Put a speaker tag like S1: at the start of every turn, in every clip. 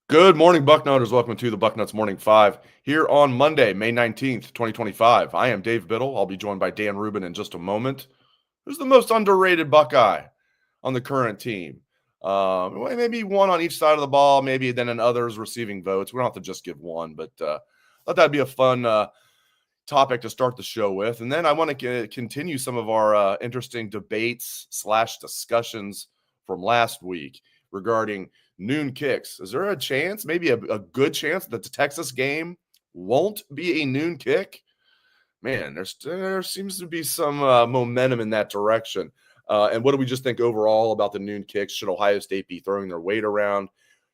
S1: Good morning, Bucknutters. Welcome to the Bucknuts Morning 5 here on Monday, May 19th, 2025. I am Dave Biddle. I'll be joined by Dan Rubin in just a moment. Who's the most underrated Buckeye on the current team? Maybe one on each side of the ball, maybe then in others receiving votes. We don't have to just give one, but I thought that'd be a fun topic to start the show with. And then I want to continue some of our interesting debates / discussions from last week regarding noon kicks. Is there a chance, maybe a good chance, that the Texas game won't be a noon kick? Man, there seems to be some momentum in that direction. And what do we just think overall about the noon kicks? Should Ohio State be throwing their weight around?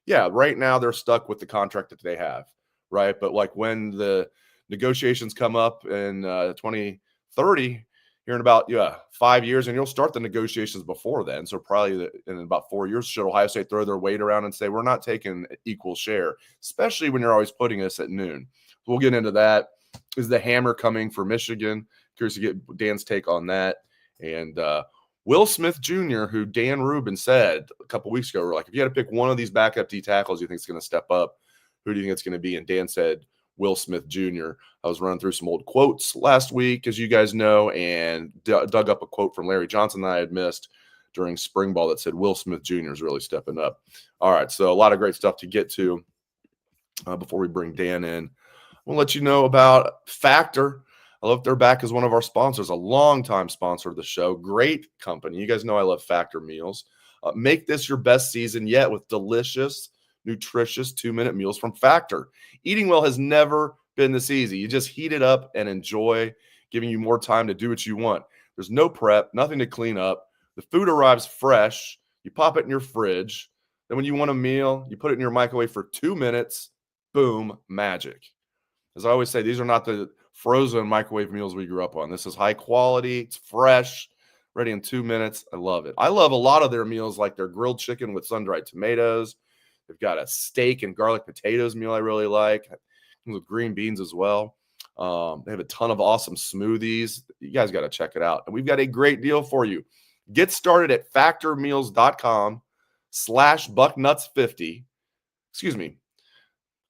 S1: Yeah, right now they're stuck with the contract that they have, right? But like when the negotiations come up in 2030, here in about 5 years, and you'll start the negotiations before then. So probably in about 4 years, should Ohio State throw their weight around and say, we're not taking equal share, especially when you're always putting us at noon. We'll get into that. Is the hammer coming for Michigan? Curious to get Dan's take on that. And Will Smith Jr., who Dan Rubin said a couple weeks ago, we're like, if you had to pick one of these backup D tackles you think is going to step up, who do you think it's going to be? And Dan said Will Smith Jr. I was running through some old quotes last week, as you guys know, and dug up a quote from Larry Johnson that I had missed during spring ball that said Will Smith Jr. is really stepping up. All right, so a lot of great stuff to get to before we bring Dan in. We'll let you know about Factor. I love they're back as one of our sponsors, a longtime sponsor of the show. Great company. You guys know I love Factor meals. Make this your best season yet with delicious, nutritious 2-minute meals from Factor. Eating well has never been this easy. You just heat it up and enjoy, giving you more time to do what you want. There's no prep, nothing to clean up. The food arrives fresh. You pop it in your fridge. Then when you want a meal, you put it in your microwave for 2 minutes. Boom, magic. As I always say, these are not the frozen microwave meals we grew up on. This is high quality. It's fresh, ready in 2 minutes. I love it. I love a lot of their meals, like their grilled chicken with sun-dried tomatoes. They've got a steak and garlic potatoes meal I really like, with green beans as well. They have a ton of awesome smoothies. You guys got to check it out. And we've got a great deal for you. Get started at factormeals.com/bucknuts50. Excuse me.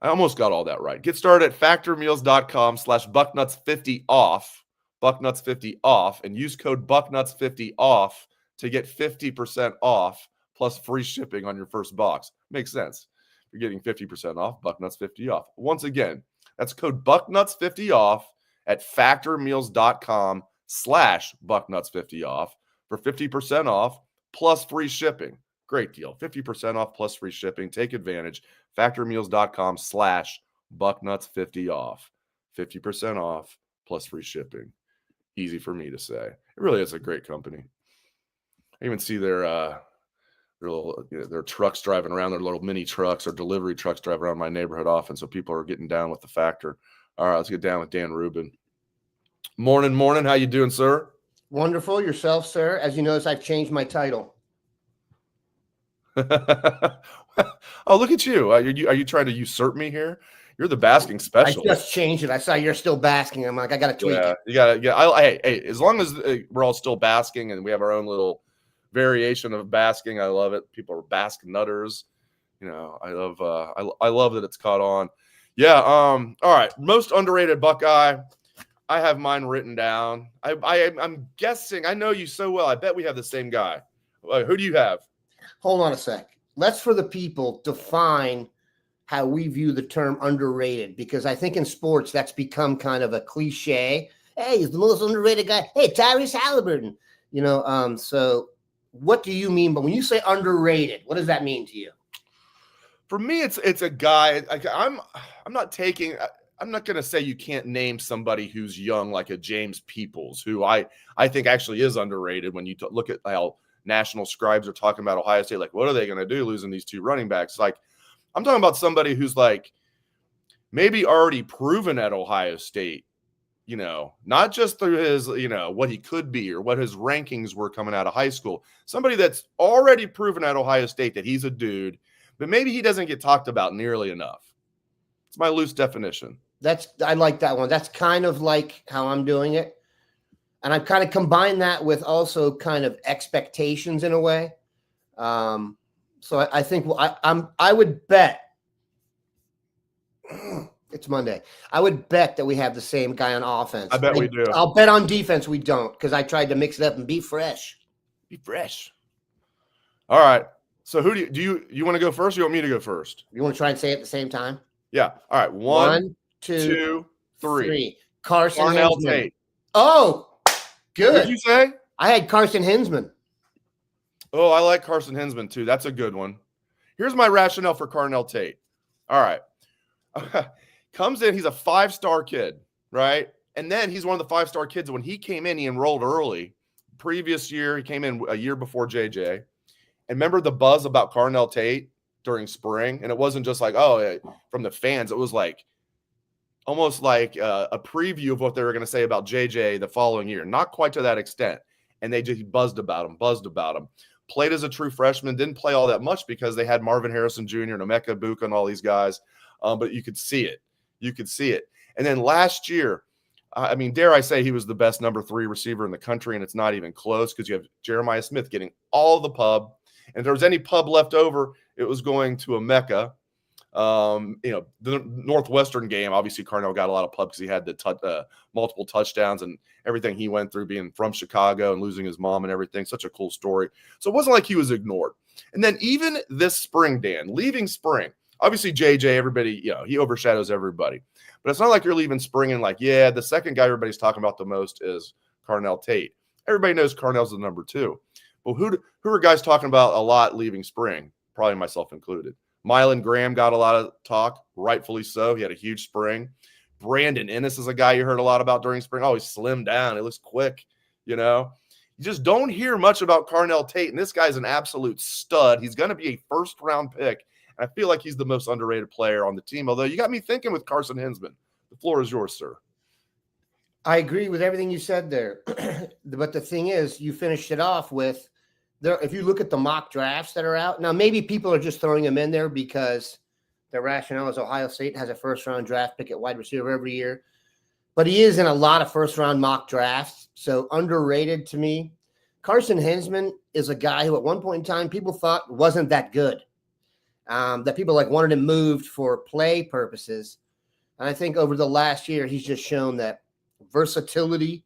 S1: I almost got all that right. Get started at factormeals.com/bucknuts50 off, bucknuts50 off, and use code bucknuts50 off to get 50% off plus free shipping on your first box. Makes sense. You're getting 50% off, Bucknuts50 off. Once again, that's code Bucknuts50 off at factormeals.com/Bucknuts50 off for 50% off plus free shipping. Great deal. 50% off plus free shipping. Take advantage. Factormeals.com/Bucknuts50 off. 50% off plus free shipping. Easy for me to say. It really is a great company. I even see their trucks driving around, their little mini trucks or delivery trucks driving around my neighborhood often. So people are getting down with the Factor. All right, let's get down with Dan Rubin. Morning. How you doing, sir?
S2: Wonderful. Yourself, sir? As you notice, I've changed my title.
S1: Oh, look at you. Are you trying to usurp me here? You're the basking specialist.
S2: I just changed it. I saw you're still basking. I'm like, I got to tweak it.
S1: You got to. Yeah. Hey, as long as we're all still basking and we have our own little variation of basking, I love it. People are bask nutters. I love that it's caught on. Yeah. All right. Most underrated Buckeye. I have mine written down. I'm guessing. I know you so well. I bet we have the same guy. Who do you have?
S2: Hold on a sec. Let's, for the people, define how we view the term underrated, because I think in sports that's become kind of a cliche. Hey, he's the most underrated guy. Hey, Tyrese Halliburton. So what do you mean? But when you say underrated, what does that mean to you?
S1: For me, it's a guy. I'm not going to say you can't name somebody who's young like a James Peoples, who I think actually is underrated when you look at how national scribes are talking about Ohio State. Like, what are they going to do losing these two running backs? Like, I'm talking about somebody who's like maybe already proven at Ohio State, not just through his, what he could be or what his rankings were coming out of high school. Somebody that's already proven at Ohio State that he's a dude, but maybe he doesn't get talked about nearly enough. It's my loose definition.
S2: I like that one. That's kind of like how I'm doing it. And I've kind of combined that with also kind of expectations in a way. So I think I would bet It's Monday. I would bet that we have the same guy on offense.
S1: I bet we do.
S2: I'll bet on defense we don't, because I tried to mix it up and be fresh.
S1: Be fresh. All right. So who do you want to go first or you want me to go first?
S2: You want to try and say it at the same time?
S1: Yeah. All right. One, two, three.
S2: Carson
S1: Carnell
S2: Hinsman.
S1: Tate.
S2: Oh, good.
S1: What did you say?
S2: I had Carson Hinsman.
S1: Oh, I like Carson Hinsman too. That's a good one. Here's my rationale for Carnell Tate. All right. Comes in, he's a 5-star kid, right? And then he's one of the 5-star kids. When he came in, he enrolled early. Previous year, he came in a year before JJ. And remember the buzz about Carnell Tate during spring? And it wasn't just like, oh, from the fans. It was like almost like a preview of what they were going to say about JJ the following year. Not quite to that extent. And they just buzzed about him. Played as a true freshman, didn't play all that much because they had Marvin Harrison Jr. and Emeka Buka and all these guys. But you could see it. And then last year, I mean, dare I say he was the best number 3 receiver in the country, and it's not even close because you have Jeremiah Smith getting all the pub. And if there was any pub left over, it was going to Emeka. The Northwestern game, obviously Carnell got a lot of pub because he had the multiple touchdowns and everything he went through being from Chicago and losing his mom and everything. Such a cool story. So it wasn't like he was ignored. And then even this spring, Dan, leaving spring, obviously JJ, everybody, he overshadows everybody. But it's not like you're leaving spring and like, yeah, the second guy everybody's talking about the most is Carnell Tate. Everybody knows Carnell's the number 2. But who are guys talking about a lot leaving spring? Probably myself included. Mylan Graham got a lot of talk, rightfully so. He had a huge spring. Brandon Ennis is a guy you heard a lot about during spring. Oh, he's slimmed down. He looks quick, You just don't hear much about Carnell Tate, and this guy's an absolute stud. He's going to be a first-round pick. I feel like he's the most underrated player on the team, although you got me thinking with Carson Hinsman. The floor is yours, sir.
S2: I agree with everything you said there. But the thing is, you finished it off with if you look at the mock drafts that are out, now maybe people are just throwing him in there because the rationale is Ohio State has a first-round draft pick at wide receiver every year. But he is in a lot of first-round mock drafts, so underrated to me. Carson Hinsman is a guy who at one point in time people thought wasn't that good. That people wanted him moved for play purposes. And I think over the last year, he's just shown that versatility,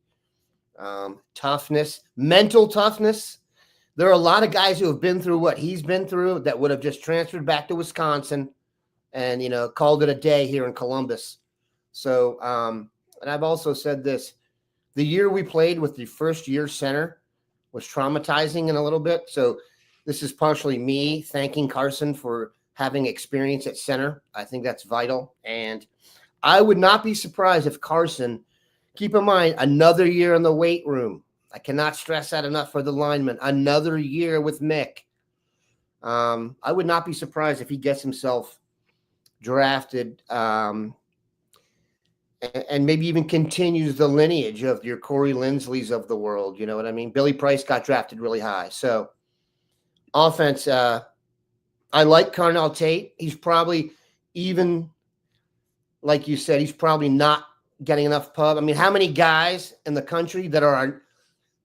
S2: toughness, mental toughness. There are a lot of guys who have been through what he's been through that would have just transferred back to Wisconsin and, called it a day here in Columbus. So, and I've also said this, the year we played with the first-year center was traumatizing in a little bit. So this is partially me thanking Carson for having experience at center. I think that's vital. And I would not be surprised if Carson, keep in mind, another year in the weight room. I cannot stress that enough for the lineman. Another year with Mick. I would not be surprised if he gets himself drafted and maybe even continues the lineage of your Corey Linsleys of the world. You know what I mean? Billy Price got drafted really high. So offense, I like Carnell Tate. He's probably even, like you said, he's probably not getting enough pub. I mean, how many guys in the country that are,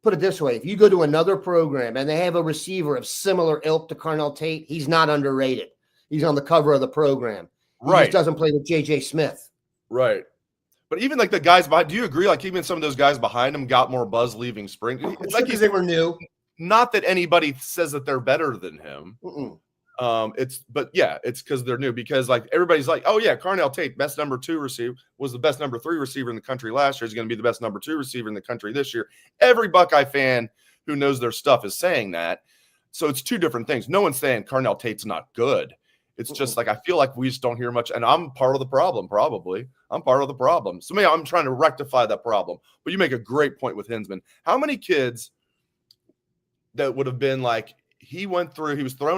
S2: put it this way, if you go to another program and they have a receiver of similar ilk to Carnell Tate, he's not underrated. He's on the cover of the program. He just doesn't play with J.J. Smith.
S1: Right. But even the guys behind, do you agree? Even some of those guys behind him got more buzz leaving spring. It's like
S2: they were new.
S1: Not that anybody says that they're better than him. It's because they're new. Because everybody's like, oh yeah, Carnell Tate, best number 2 receiver, was the best number 3 receiver in the country last year. He's going to be the best number 2 receiver in the country this year. Every Buckeye fan who knows their stuff is saying that. So it's two different things. No one's saying Carnell Tate's not good. It's just I feel like we just don't hear much, and I'm part of the problem. Probably I'm part of the problem. So maybe I'm trying to rectify that problem. But you make a great point with Hinsman. How many kids that would have been he was thrust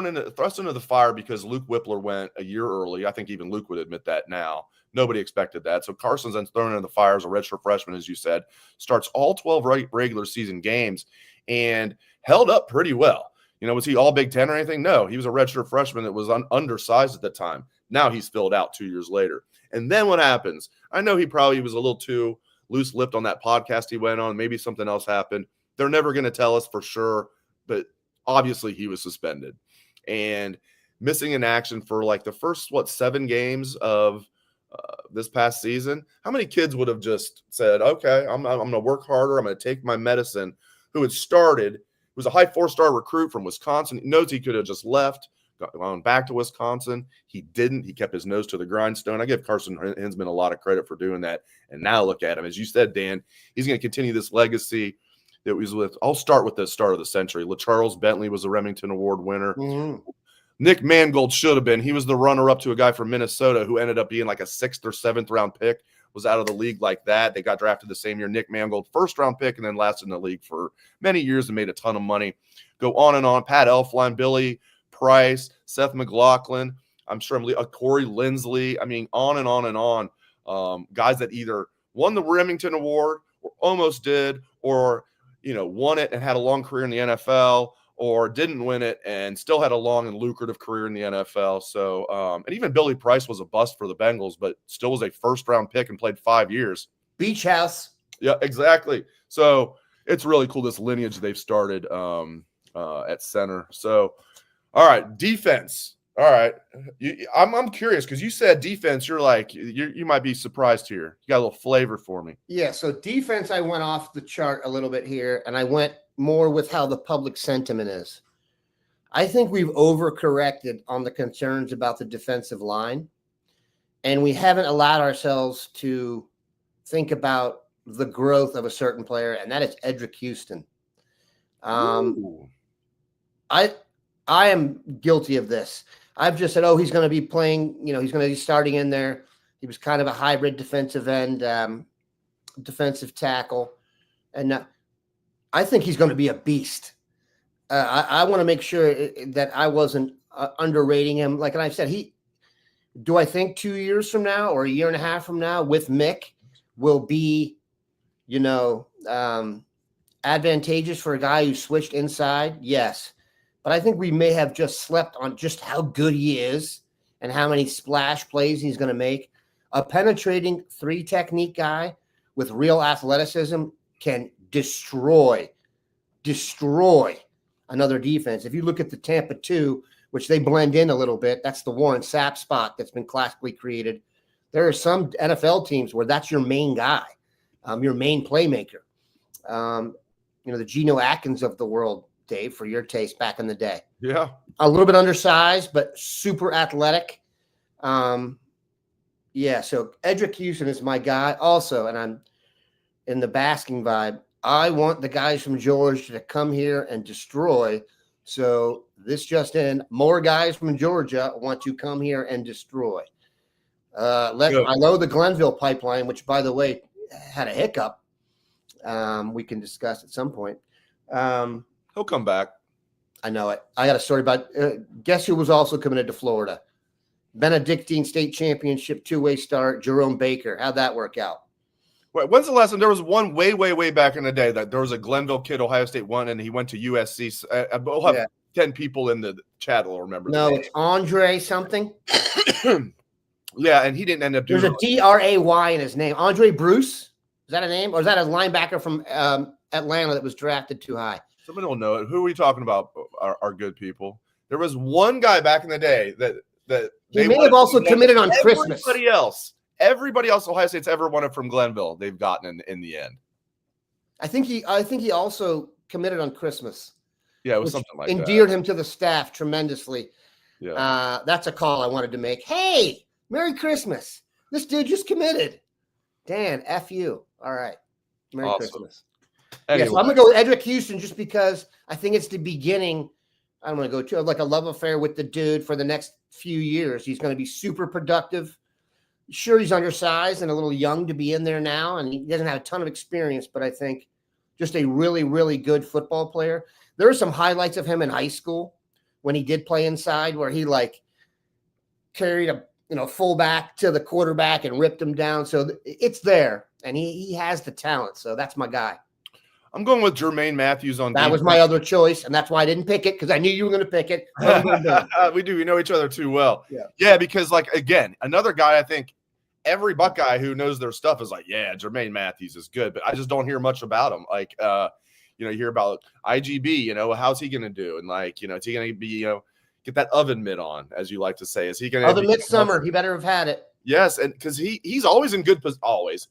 S1: into the fire because Luke Whippler went a year early. I think even Luke would admit that now. Nobody expected that. So Carson's then thrown into the fire as a redshirt freshman, as you said, starts all 12 regular season games and held up pretty well. Was he all Big Ten or anything? No, he was a redshirt freshman that was undersized at the time. Now he's filled out 2 years later. And then what happens? I know he probably was a little too loose-lipped on that podcast he went on. Maybe something else happened. They're never going to tell us for sure, but obviously he was suspended and missing in action for the first 7 games of this past season, how many kids would have just said, okay, I'm going to work harder. I'm going to take my medicine, who had started, was a high 4-star recruit from Wisconsin. He knows he could have just left, gone back to Wisconsin. He didn't. He kept his nose to the grindstone. I give Carson Hinsman a lot of credit for doing that. And now look at him. As you said, Dan, he's going to continue this legacy that was with. I'll start with the start of the century. LaCharles Bentley was a Remington Award winner.
S2: Mm-hmm.
S1: Nick Mangold should have been. He was the runner-up to a guy from Minnesota who ended up being like a 6th or 7th round pick, was out of the league like that. They got drafted the same year. Nick Mangold, 1st-round pick, and then lasted in the league for many years and made a ton of money. Go on and on. Pat Elflein, Billy Price, Seth McLaughlin. I'm sure Corey Lindsley. I mean, on and on and on. Guys that either won the Remington Award or almost did, or won it and had a long career in the NFL, or didn't win it and still had a long and lucrative career in the NFL. So, and even Billy Price was a bust for the Bengals, but still was a 1st-round pick and played 5 years.
S2: Beach house.
S1: Yeah, exactly. So it's really cool, this lineage they've started at center. So, all right, defense. All right. I'm curious because you said defense. You're like, you might be surprised here. You got a little flavor for me.
S2: Yeah, so defense, I went off the chart a little bit here, and I went more with how the public sentiment is. I think we've overcorrected on the concerns about the defensive line, and we haven't allowed ourselves to think about the growth of a certain player, and that is Edric Houston. I am guilty of this. I've just said, he's going to be playing, he's going to be starting in there. He was kind of a hybrid defensive end, defensive tackle. And I think he's going to be a beast. I want to make sure that I wasn't underrating him. Like I said, do I think 2 years from now or a year and a half from now with Mick will be, advantageous for a guy who switched inside? Yes. But I think we may have just slept on just how good he is and how many splash plays he's going to make. A penetrating 3 technique guy with real athleticism can destroy another defense. If you look at the Tampa 2, which they blend in a little bit, that's the Warren Sapp spot that's been classically created. There are some NFL teams where that's your main guy, your main playmaker. The Geno Atkins of the world, Dave, for your taste back in the day.
S1: Yeah.
S2: A little bit undersized, but super athletic. So Edric Houston is my guy also, and I'm in the basking vibe. I want the guys from Georgia to come here and destroy. So this just in, more guys from Georgia want to come here and destroy. I know the Glenville pipeline, which, by the way, had a hiccup. We can discuss at some point.
S1: He'll come back.
S2: I know it. I got a story about guess who was also committed to Florida? Benedictine State Championship 2-way start, Jerome Baker. How'd that work out?
S1: Wait, when's the last time? There was one way, way, way back in the day that there was a Glenville kid, Ohio State won, and he went to USC. We'll have 10 people in the chat will remember.
S2: No, it's Andre something.
S1: Yeah, and he didn't end up doing
S2: There's a D-R-A-Y in his name. Andre Bruce? Is that a name? Or is that a linebacker from Atlanta that was drafted too high?
S1: Somebody will know it. Who are we talking about? Our good people. There was one guy back in the day that
S2: he may have also committed on Christmas.
S1: Everybody else Ohio State's ever wanted from Glenville, they've gotten in the end.
S2: I think he also committed on Christmas.
S1: Yeah, it was something like that.
S2: Endeared him to the staff tremendously.
S1: Yeah.
S2: That's a call I wanted to make. Hey, Merry Christmas. This dude just committed. Dan, F you. All right. Merry Christmas.
S1: Anyway.
S2: So I'm going to go with Edric Houston just because I think it's the beginning. I don't want to go to like a love affair with the dude for the next few years. He's going to be super productive. Sure, he's undersized and a little young to be in there now, and he doesn't have a ton of experience, but I think just a really, really good football player. There are some highlights of him in high school when he did play inside where he carried a fullback to the quarterback and ripped him down. So it's there, and he has the talent. So that's my guy.
S1: I'm going with Jermaine Matthews on
S2: that. Was my other choice, and that's why I didn't pick it because I knew you were going to pick it.
S1: We do. We know each other too well. Yeah. Because again, another guy I think every Buckeye who knows their stuff is like, yeah, Jermaine Matthews is good, but I just don't hear much about him. You hear about IGB. How's he going to do? And is he going to be get that oven mitt on, as you like to say? Is he going to
S2: oven mitt summer? He better have had it.
S1: Yes, and because he's always in good position. Always,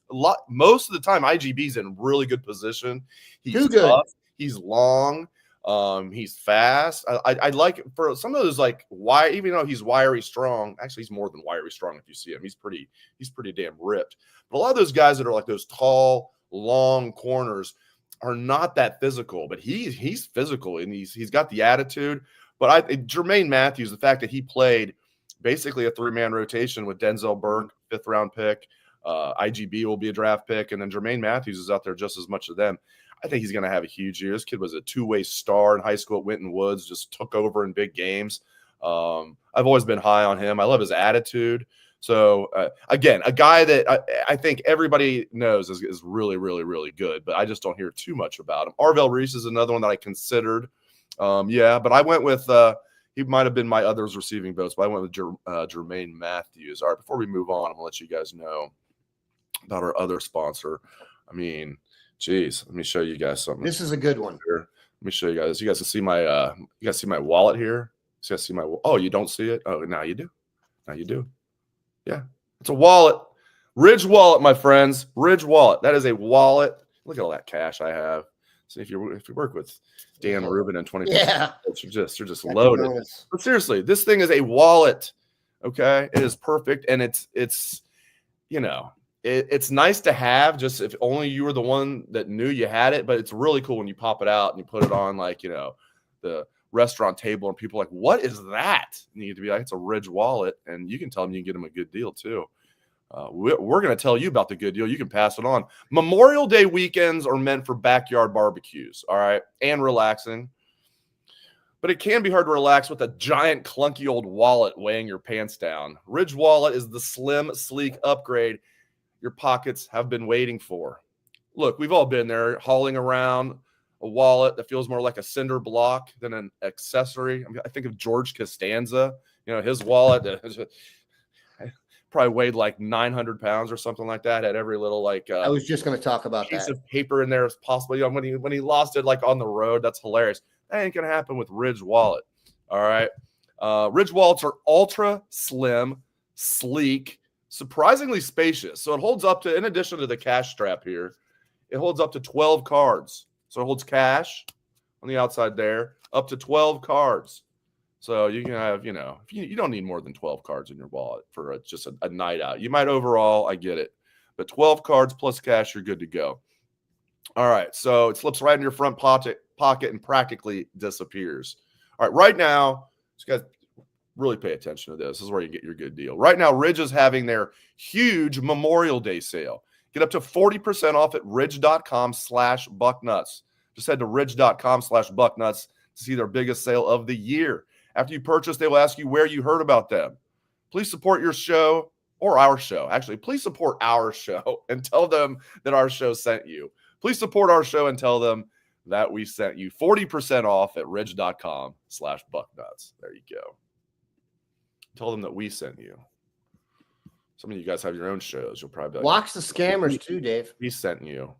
S1: most of the time, IGB's in really good position. He's
S2: Too good.
S1: tough. He's long. He's fast. I like for some of those like why even though he's wiry strong. Actually, he's more than wiry strong. If you see him, he's pretty damn ripped. But a lot of those guys that are like those tall, long corners are not that physical. But he's physical and he's got the attitude. But Jermaine Matthews, the fact that he played basically a 3-man rotation with Denzel Burke, 5th round pick. IGB will be a draft pick, and then Jermaine Matthews is out there just as much of them. I think he's going to have a huge year. This kid was a 2-way star in high school at Winton Woods, just took over in big games. I've always been high on him. I love his attitude. So, again, a guy that I think everybody knows is really, really, really good, but I just don't hear too much about him. Arvell Reese is another one that I considered. But I went with he might have been my others receiving votes, but I went with Jermaine Matthews. All right, before we move on, I'm going to let you guys know about our other sponsor. I mean, geez, let me show you guys something.
S2: This is a good one.
S1: Here. Let me show you guys. You guys can see my you guys see my wallet here? You guys see my you don't see it? Oh, now you do. Now you do. Yeah. It's a wallet. Ridge wallet, my friends. Ridge wallet. That is a wallet. Look at all that cash I have. See if you work with Dan Rubin in 20, you're just loaded. But seriously, this thing is a wallet. Okay, it is perfect, and it's it's nice to have. Just if only you were the one that knew you had it. But it's really cool when you pop it out and you put it on like the restaurant table, and people are like, "What is that?" And you need to be like, "It's a Ridge wallet," and you can tell them you can get them a good deal too. We're going to tell you about the good deal. You can pass it on. Memorial Day weekends are meant for backyard barbecues, all right, and relaxing. But it can be hard to relax with a giant, clunky old wallet weighing your pants down. Ridge Wallet is the slim, sleek upgrade your pockets have been waiting for. Look, we've all been there hauling around a wallet that feels more like a cinder block than an accessory. I think of George Costanza, his wallet probably weighed like 900 pounds or something like that. Had every little
S2: I was just going to talk about
S1: piece
S2: that
S1: of paper in there as possible. When he lost it like on the road, that's hilarious. That ain't going to happen with Ridge Wallet. All right. Ridge wallets are ultra slim, sleek, surprisingly spacious. So it holds up to, in addition to the cash strap here, it holds up to 12 cards. So it holds cash on the outside there, up to 12 cards. So you can have, you don't need more than 12 cards in your wallet for just a night out. You might overall, I get it. But 12 cards plus cash, you're good to go. All right, so it slips right in your front pocket and practically disappears. All right, right now, you guys really pay attention to this. This is where you get your good deal. Right now, Ridge is having their huge Memorial Day sale. Get up to 40% off at ridge.com/bucknuts. Just head to ridge.com/bucknuts to see their biggest sale of the year. After you purchase, they will ask you where you heard about them. Please support your show or our show. Actually, please support our show and tell them that our show sent you. Please support our show and tell them that we sent you. 40% off at ridge.com/bucknuts. There you go. Tell them that we sent you. Some of you guys have your own shows. You'll probably be like,
S2: blocks the scammers too, Dave.
S1: We sent you.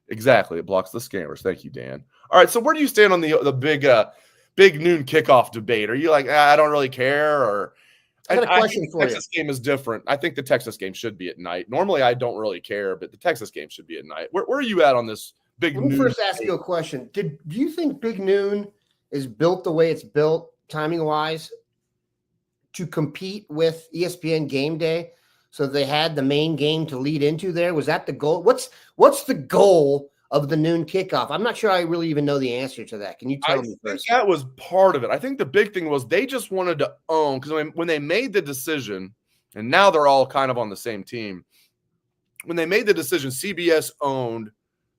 S1: Exactly. It blocks the scammers. Thank you, Dan. All right. So where do you stand on the big noon kickoff debate? Are you like, I don't really care? Or
S2: I got a question for you.
S1: The Texas game is different. I think the Texas game should be at night. Normally, I don't really care, but the Texas game should be at night. Where are you at on this big noon?
S2: Let me first ask you a question. Do you think Big Noon is built the way it's built, timing-wise, to compete with ESPN Game Day? So they had the main game to lead into there. Was that the goal? What's the goal of the noon kickoff? I'm not sure I really even know the answer to that. Can you tell me first?
S1: That was part of it. I think the big thing was they just wanted to own, because when they made the decision, and now they're all kind of on the same team. When they made the decision, CBS owned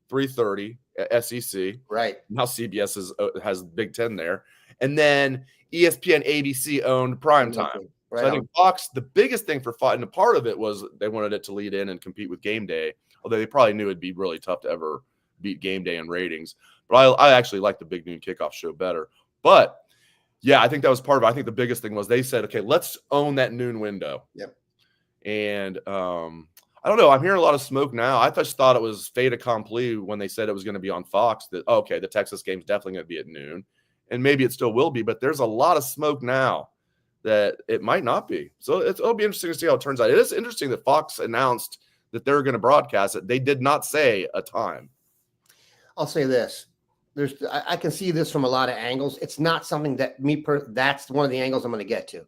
S1: 330 SEC.
S2: Right.
S1: Now CBS has Big Ten there. And then ESPN ABC owned primetime.
S2: Right.
S1: So I think Fox, the biggest thing for Fox, and a part of it was they wanted it to lead in and compete with Game Day, although they probably knew it'd be really tough to ever beat Game Day in ratings. But I actually like the Big Noon Kickoff show better. But, yeah, I think that was part of it. I think the biggest thing was they said, okay, let's own that noon window.
S2: Yep.
S1: And I don't know. I'm hearing a lot of smoke now. I just thought it was fait accompli when they said it was going to be on Fox, that, okay, the Texas game's definitely going to be at noon. And maybe it still will be, but there's a lot of smoke now that it might not be. So it'll be interesting to see how it turns out. It is interesting that Fox announced that they're going to broadcast it. They did not say a time.
S2: I'll say this. I can see this from a lot of angles. It's not something that that's one of the angles I'm going to get to.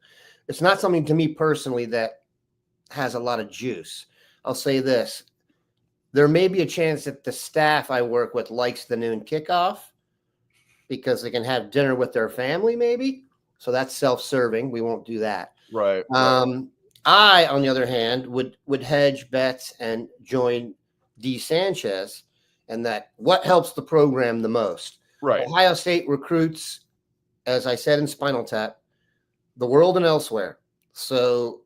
S2: It's not something to me personally that has a lot of juice. I'll say this. There may be a chance that the staff I work with likes the noon kickoff because they can have dinner with their family maybe. So that's self-serving. We won't do that.
S1: Right.
S2: I, on the other hand, would hedge bets and join D. Sanchez, and that what helps the program the most.
S1: Right.
S2: Ohio State recruits, as I said in Spinal Tap, the world and elsewhere. So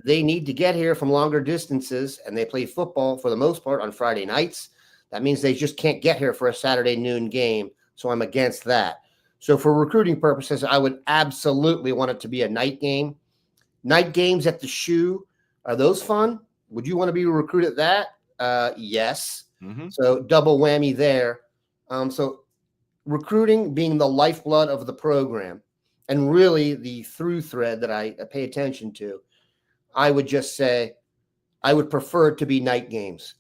S2: they need to get here from longer distances, and they play football for the most part on Friday nights. That means they just can't get here for a Saturday noon game. So I'm against that. So for recruiting purposes, I would absolutely want it to be a night game. Night games at the Shoe, are those fun? Would you want to be recruited at that? Yes.
S1: Mm-hmm.
S2: So double whammy there. So recruiting being the lifeblood of the program and really the through thread that I pay attention to, I would just say I would prefer it to be night games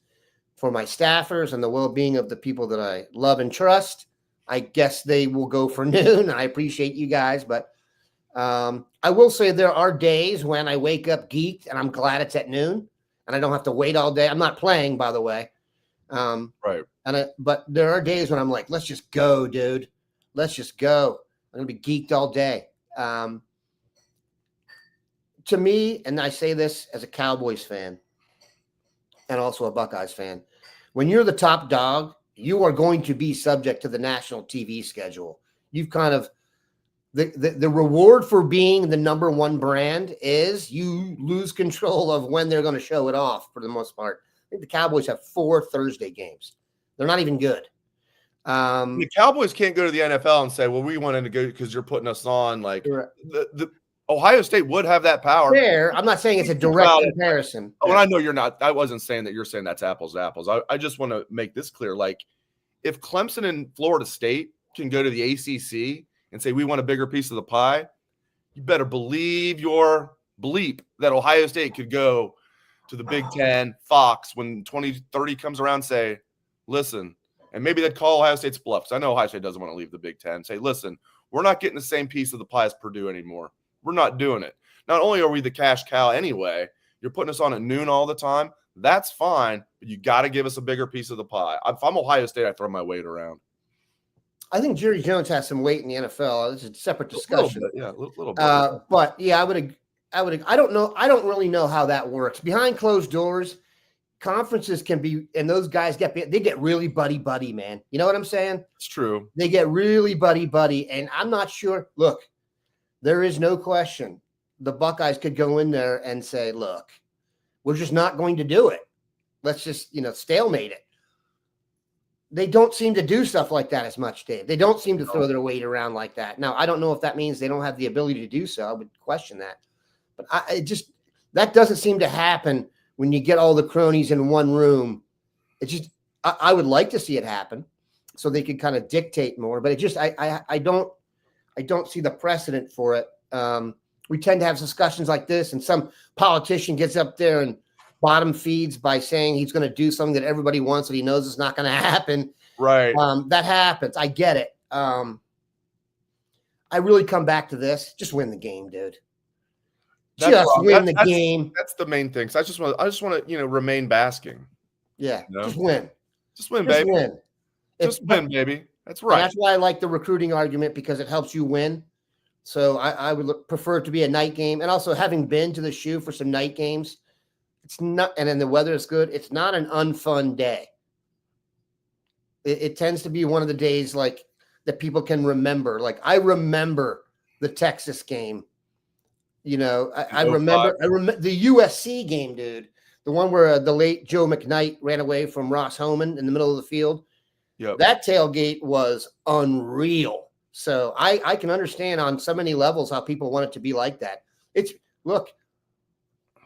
S2: for my staffers and the well-being of the people that I love and trust. I guess they will go for noon. I appreciate you guys, but I will say there are days when I wake up geeked and I'm glad it's at noon and I don't have to wait all day. I'm not playing, by the way.
S1: Right.
S2: But there are days when I'm like, let's just go, dude. Let's just go. I'm going to be geeked all day. To me, and I say this as a Cowboys fan and also a Buckeyes fan, when you're the top dog, you are going to be subject to the national TV schedule. You've kind of the reward for being the number one brand is you lose control of when they're going to show it off for the most part. I think the Cowboys have 4 Thursday games. They're not even good.
S1: The Cowboys can't go to the NFL and say, well, we wanted to go because you're putting us on. Like the Ohio State would have that power.
S2: Fair. I'm not saying it's a direct comparison.
S1: Oh, and I know you're not. I wasn't saying that you're saying that's apples to apples. I just want to make this clear. Like if Clemson and Florida State can go to the ACC and say we want a bigger piece of the pie, you better believe your bleep that Ohio State could go to the Big Ten, Fox, when 2030 comes around and say, listen, and maybe they'd call Ohio State's bluff. I know Ohio State doesn't want to leave the Big Ten. Say, listen, we're not getting the same piece of the pie as Purdue anymore. We're not doing it. Not only are we the cash cow anyway, you're putting us on at noon all the time. That's fine, but you got to give us a bigger piece of the pie. If I'm Ohio State, I throw my weight around.
S2: I think Jerry Jones has some weight in the NFL. It's a separate discussion.
S1: A little bit.
S2: But yeah, I would. I don't know. I don't really know how that works behind closed doors. Conferences can be, and those guys they get really buddy, man. You know what I'm saying?
S1: It's true.
S2: They get really buddy, and I'm not sure. Look, there is no question the Buckeyes could go in there and say, look, we're just not going to do it. Let's just, stalemate it. They don't seem to do stuff like that as much, Dave. They don't seem to throw their weight around like that. Now, I don't know if that means they don't have the ability to do so. I would question that. But that doesn't seem to happen when you get all the cronies in one room. I would like to see it happen so they could kind of dictate more, but I don't see the precedent for it. We tend to have discussions like this, and some politician gets up there and bottom feeds by saying he's going to do something that everybody wants that he knows is not going to happen.
S1: Right.
S2: That happens. I get it. I really come back to this. Just win the game, dude. Win the game.
S1: That's the main thing. So I just want to, remain basking.
S2: Yeah. Just win.
S1: Just win, baby. Win, baby. That's right.
S2: That's why I like the recruiting argument, because it helps you win. So I would prefer it to be a night game. And also, having been to the Shoe for some night games, it's not, and then the weather is good. It's not an unfun day. It tends to be one of the days like that people can remember. Like I remember the Texas game. I remember the USC game, dude. The one where the late Joe McKnight ran away from Ross Homan in the middle of the field.
S1: Yep.
S2: That tailgate was unreal. So I can understand on so many levels how people want it to be like that.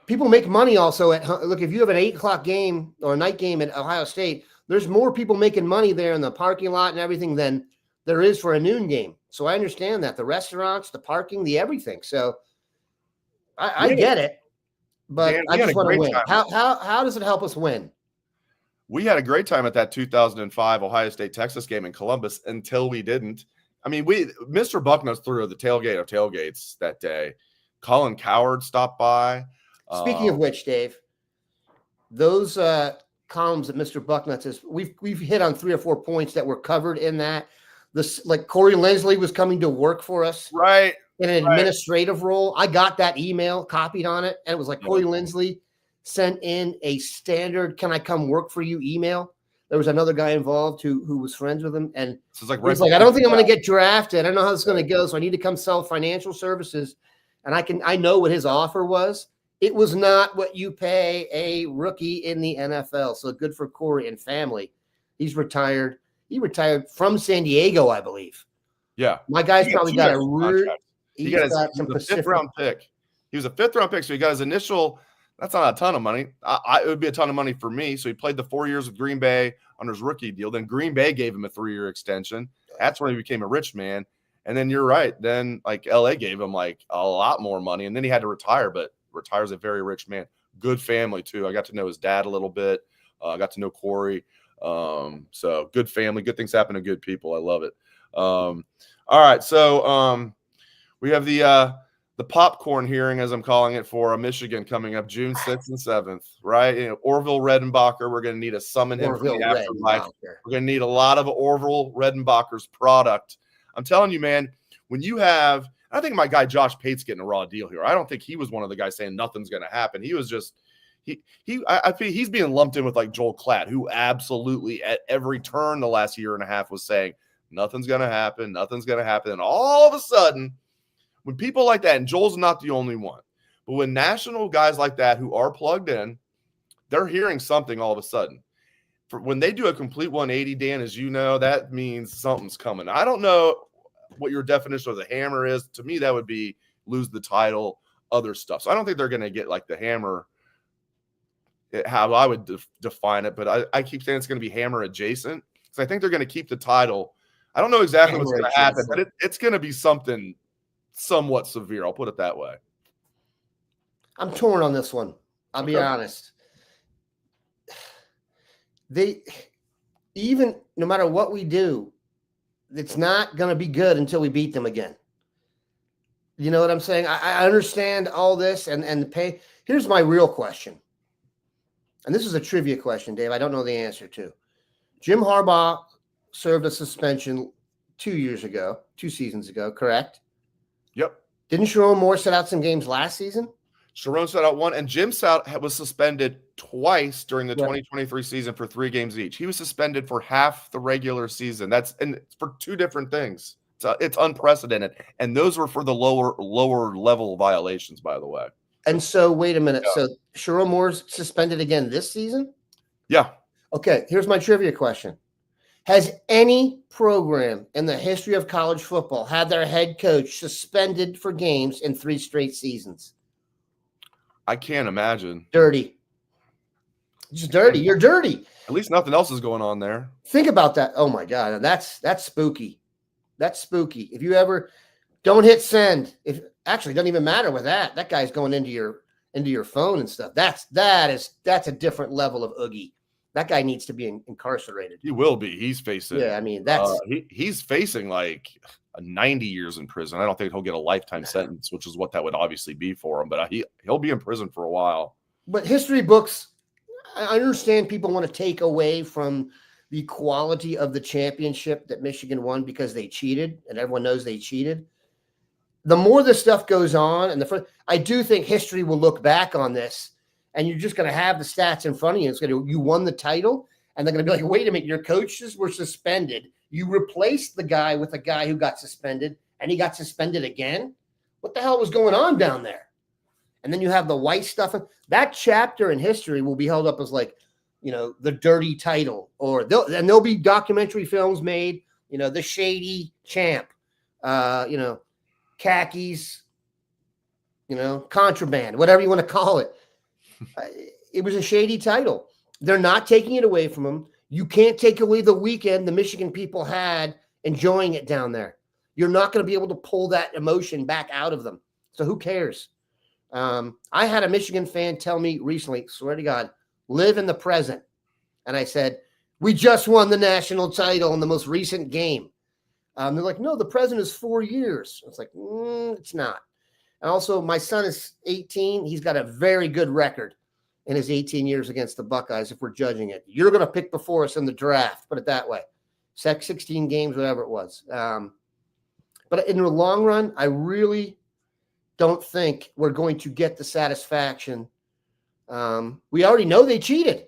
S2: People make money also if you have an 8:00 game or a night game at Ohio State, there's more people making money there in the parking lot and everything than there is for a noon game. So I understand that the restaurants, the parking, the everything. So I get it, but
S1: Dan,
S2: I just want to win.
S1: time.
S2: How does it help us win?
S1: We had a great time at that 2005 Ohio State-Texas game in Columbus until we didn't. I mean, Mr. Bucknuts threw the tailgate of tailgates that day. Colin Coward stopped by.
S2: Speaking of which, Dave, those columns that Mr. Bucknuts is, we've hit on 3 or 4 points that were covered in that. This, like Corey Leslie was coming to work for us,
S1: right,
S2: in an administrative role. I got that email, copied on it, and it was like Corey Leslie sent in a standard "Can I come work for you?" email. There was another guy involved who was friends with him, and
S1: so it's
S2: he's like, "I don't think I'm going to get drafted. I don't know how this is going to go, so I need to come sell financial services." And I know what his offer was. It was not what you pay a rookie in the NFL. So good for Corey and family. He's retired. He retired from San Diego, I believe.
S1: Yeah,
S2: my guy's probably got a.
S1: He got a 5th-round pick. He was a 5th-round pick, so he got his initial. That's not a ton of money. It would be a ton of money for me. So he played the 4 years with Green Bay on his rookie deal. Then Green Bay gave him a 3-year extension. That's when he became a rich man. And then you're right. Then like LA gave him like a lot more money, and then he had to retire. But retires a very rich man. Good family too. I got to know his dad a little bit. I got to know Corey. So good family. Good things happen to good people. I love it. All right. So we have the popcorn hearing, as I'm calling it, for Michigan coming up June 6th and 7th, right? You know, Orville Redenbacher, we're going to need to summon him from the afterlife. We're going to need a lot of Orville Redenbacher's product. I'm telling you, man, when you have – I think my guy Josh Pate's getting a raw deal here. I don't think he was one of the guys saying nothing's going to happen. He was just – I feel he's being lumped in with like Joel Klatt, who absolutely at every turn the last year and a half was saying nothing's going to happen, nothing's going to happen. And all of a sudden – when people like that, and Joel's not the only one, but when national guys like that who are plugged in, they're hearing something all of a sudden. When they do a complete 180, Dan, as you know, that means something's coming. I don't know what your definition of the hammer is. To me, that would be lose the title, other stuff. So I don't think they're going to get like the hammer, how I would define it, but I keep saying it's going to be hammer adjacent because I think they're going to keep the title. I don't know exactly what's going to happen, but it's going to be something somewhat severe. I'll put it that way.
S2: I'm torn on this one. I'll be honest. Even no matter what we do, it's not going to be good until we beat them again. You know what I'm saying? I understand all this and the pay. Here's my real question. And this is a trivia question, Dave. I don't know the answer to. Jim Harbaugh served a suspension 2 seasons ago, correct?
S1: Yep.
S2: Didn't Sharon Moore set out some games last season?
S1: Sharon set out one, and Jim Stout was suspended twice during the 2023 season for 3 games each. He was suspended for half the regular season. And it's for 2 different things. It's unprecedented, and those were for the lower level violations, by the way.
S2: And so, wait a minute. Yeah. So Sharon Moore's suspended again this season?
S1: Yeah.
S2: Okay. Here's my trivia question. Has any program in the history of college football had their head coach suspended for games in 3 straight seasons?
S1: I can't imagine.
S2: Dirty. Just dirty. You're dirty.
S1: At least nothing else is going on there.
S2: Think about that. Oh my God. That's spooky. That's spooky. If you ever don't hit send, it doesn't even matter with that. That guy's going into your phone and stuff. That's a different level of oogie. That guy needs to be incarcerated.
S1: He will be. He's facing.
S2: Yeah, I mean that's
S1: he's facing like 90 years in prison. I don't think he'll get a lifetime sentence, which is what that would obviously be for him. But he'll be in prison for a while.
S2: But history books, I understand people want to take away from the quality of the championship that Michigan won because they cheated, and everyone knows they cheated. The more this stuff goes on, and I do think history will look back on this. And you're just going to have the stats in front of you. You won the title, and they're going to be like, wait a minute, your coaches were suspended. You replaced the guy with a guy who got suspended, and he got suspended again. What the hell was going on down there? And then you have the white stuff. That chapter in history will be held up as like, the dirty title, or there'll be documentary films made, the shady champ, khakis, contraband, whatever you want to call it. It was a shady title. They're not taking it away from them. You can't take away the weekend the Michigan people had enjoying it down there. You're not going to be able to pull that emotion back out of them. So who cares? I had a Michigan fan tell me recently, swear to God, live in the present. And I said, we just won the national title in the most recent game. They're like, no, the present is 4 years. It's like, it's not. And also, my son is 18. He's got a very good record in his 18 years against the Buckeyes, if we're judging it. You're going to pick before us in the draft, put it that way. 16 games, whatever it was. But in the long run, I really don't think we're going to get the satisfaction. We already know they cheated.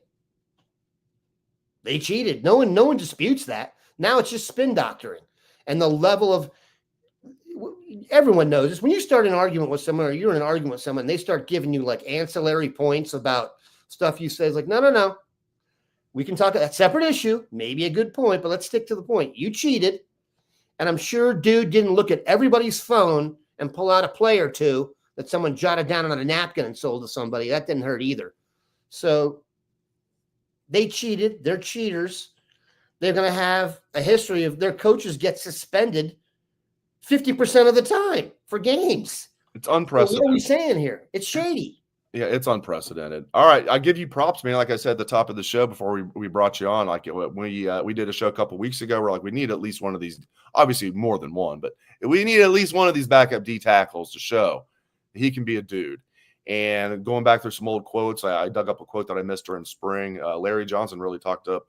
S2: They cheated. No one disputes that. Now it's just spin doctoring. And the level of everyone knows this. When you start an argument with someone, or you're in an argument with someone, they start giving you like ancillary points about stuff you say. It's like, no. We can talk a separate issue, maybe a good point, but let's stick to the point. You cheated. And I'm sure dude didn't look at everybody's phone and pull out a play or two that someone jotted down on a napkin and sold to somebody. That didn't hurt either. So they cheated. They're cheaters. They're going to have a history of their coaches get suspended 50% of the time for games.
S1: It's unprecedented.
S2: What are we saying here? It's shady.
S1: Yeah, it's unprecedented. All right, I give you props, man. Like I said at the top of the show before we brought you on, like we did a show a couple weeks ago. We're like, we need at least one of these. Obviously, more than one, but we need at least one of these backup D tackles to show he can be a dude. And going back through some old quotes, I dug up a quote that I missed during spring. Larry Johnson really talked up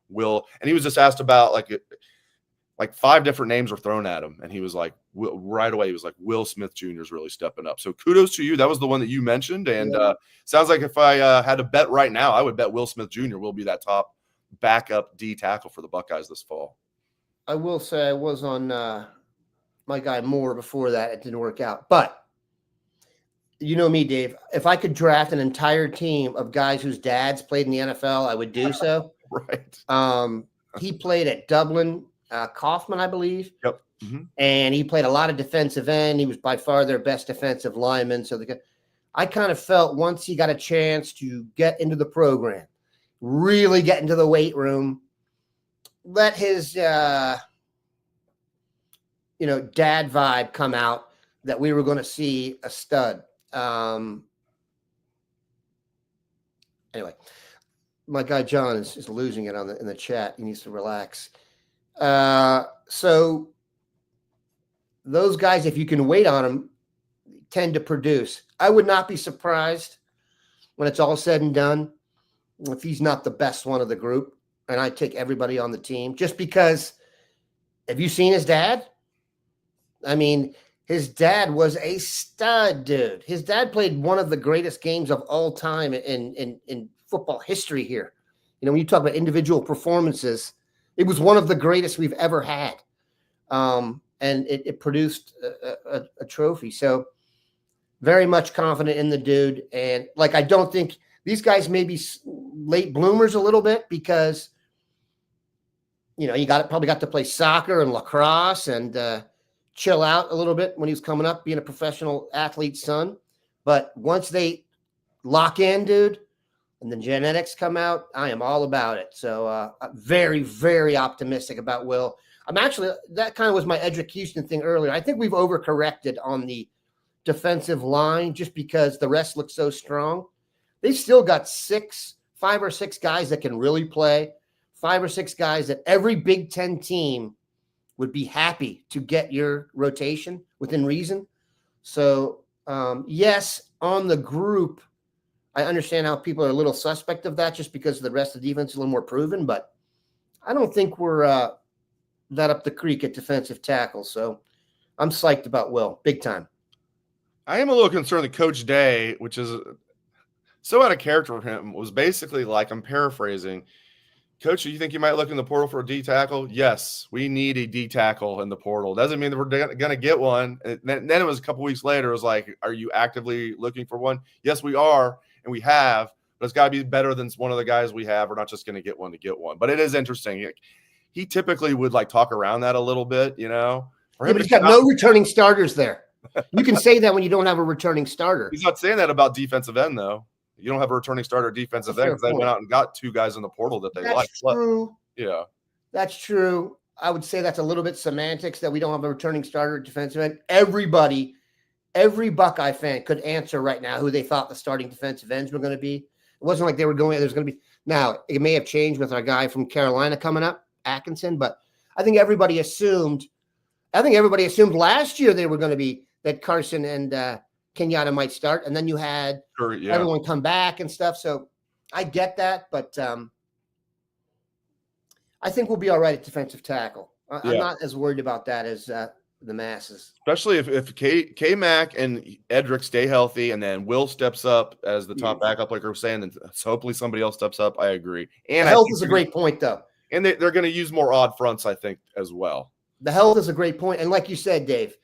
S1: Will, and he was just asked about like 5 different names were thrown at him, and he was like, right away, he was like, Will Smith Jr. is really stepping up. So kudos to you. That was the one that you mentioned, and sounds like if I had to bet right now, I would bet Will Smith Jr. will be that top backup D tackle for the Buckeyes this fall.
S2: I will say I was on my guy Moore before that. It didn't work out, but you know me, Dave. If I could draft an entire team of guys whose dads played in the NFL, I would do so.
S1: Right.
S2: He played at Dublin. Kaufman, I believe.
S1: Yep. Mm-hmm.
S2: And he played a lot of defensive end. He was by far their best defensive lineman. So I kind of felt once he got a chance to get into the program, really get into the weight room, let his, dad vibe come out, that we were going to see a stud. Anyway, my guy John is losing it in the chat. He needs to relax. So those guys, if you can wait on them, tend to produce. I would not be surprised when it's all said and done if he's not the best one of the group. And I take everybody on the team just because. Have you seen his dad? I mean, his dad was a stud, dude. His dad played one of the greatest games of all time in football history here. When you talk about individual performances, it was one of the greatest we've ever had. And it produced a trophy. So very much confident in the dude. And I don't think these guys may be late bloomers a little bit because, he probably got to play soccer and lacrosse and chill out a little bit when he was coming up, being a professional athlete's son. But once they lock in, dude, and the genetics come out, I am all about it. So very, very optimistic about Will. That kind of was my education thing earlier. I think we've overcorrected on the defensive line just because the rest looks so strong. They've still got 5 or 6 guys that can really play, 5 or 6 guys that every Big Ten team would be happy to get your rotation within reason. So, yes, on the group, I understand how people are a little suspect of that just because the rest of the defense is a little more proven, but I don't think we're that up the creek at defensive tackle. So I'm psyched about Will, big time.
S1: I am a little concerned that Coach Day, which is so out of character for him, was basically like, I'm paraphrasing, Coach, do you think you might look in the portal for a D tackle? Yes, we need a D tackle in the portal. Doesn't mean that we're going to get one. And then it was a couple weeks later, it was like, are you actively looking for one? Yes, we are. And we have, but it's got to be better than one of the guys we have. We're not just going to get one to get one. But it is interesting. He typically would talk around that a little bit, For him,
S2: but he's got no returning starters there. You can say that when you don't have a returning starter.
S1: He's not saying that about defensive end, though. You don't have a returning starter defensive end because they went out and got 2 guys in the portal that they like.
S2: That's true.
S1: Yeah.
S2: That's true. I would say that's a little bit semantics that we don't have a returning starter defensive end. Everybody every Buckeye fan could answer right now who they thought the starting defensive ends were going to be. It wasn't like they were going, there's going to be. Now, it may have changed with our guy from Carolina coming up, Atkinson, but I think everybody assumed last year they were going to be that Carson and Kenyatta might start, and then you had everyone come back and stuff. So I get that, but I think we'll be all right at defensive tackle. I'm not as worried about that as the masses.
S1: Especially if K-Mac and Edric stay healthy, and then Will steps up as the top backup, like we were saying, and hopefully somebody else steps up. I agree. And
S2: health is a great point, though.
S1: And they're going to use more odd fronts, I think, as well.
S2: The health is a great point. And like you said, Dave,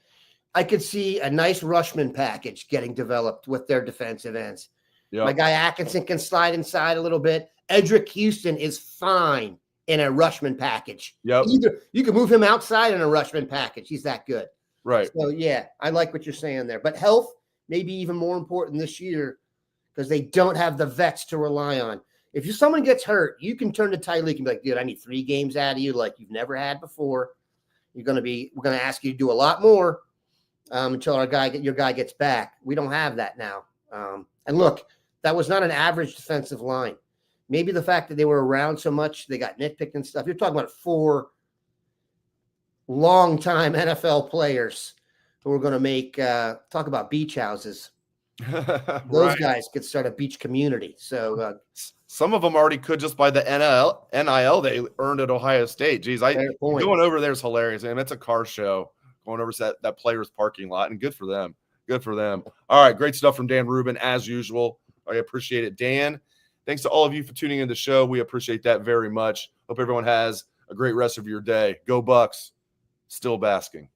S2: I could see a nice Rushman package getting developed with their defensive ends. Yep. My guy Atkinson can slide inside a little bit. Edric Houston is fine in a Rushman package.
S1: Yep.
S2: Either you can move him outside in a Rushman package. He's that good.
S1: Right.
S2: So, yeah, I like what you're saying there. But health may be even more important this year because they don't have the vets to rely on. If someone gets hurt, you can turn to Tyleek and be like, dude, I need 3 games out of you like you've never had before. We're going to ask you to do a lot more until your guy gets back. We don't have that now. And look, that was not an average defensive line. Maybe the fact that they were around so much, they got nitpicked and stuff. You're talking about 4 long-time NFL players who are going to make talk about beach houses. Those guys could start a beach community. So
S1: some of them already could just by the NIL they earned at Ohio State. Geez, going over there is hilarious. And it's a car show going over to that player's parking lot, and good for them. Good for them. All right, great stuff from Dan Rubin as usual. I appreciate it, Dan. Thanks to all of you for tuning in the show. We appreciate that very much. Hope everyone has a great rest of your day. Go Bucks. Still basking.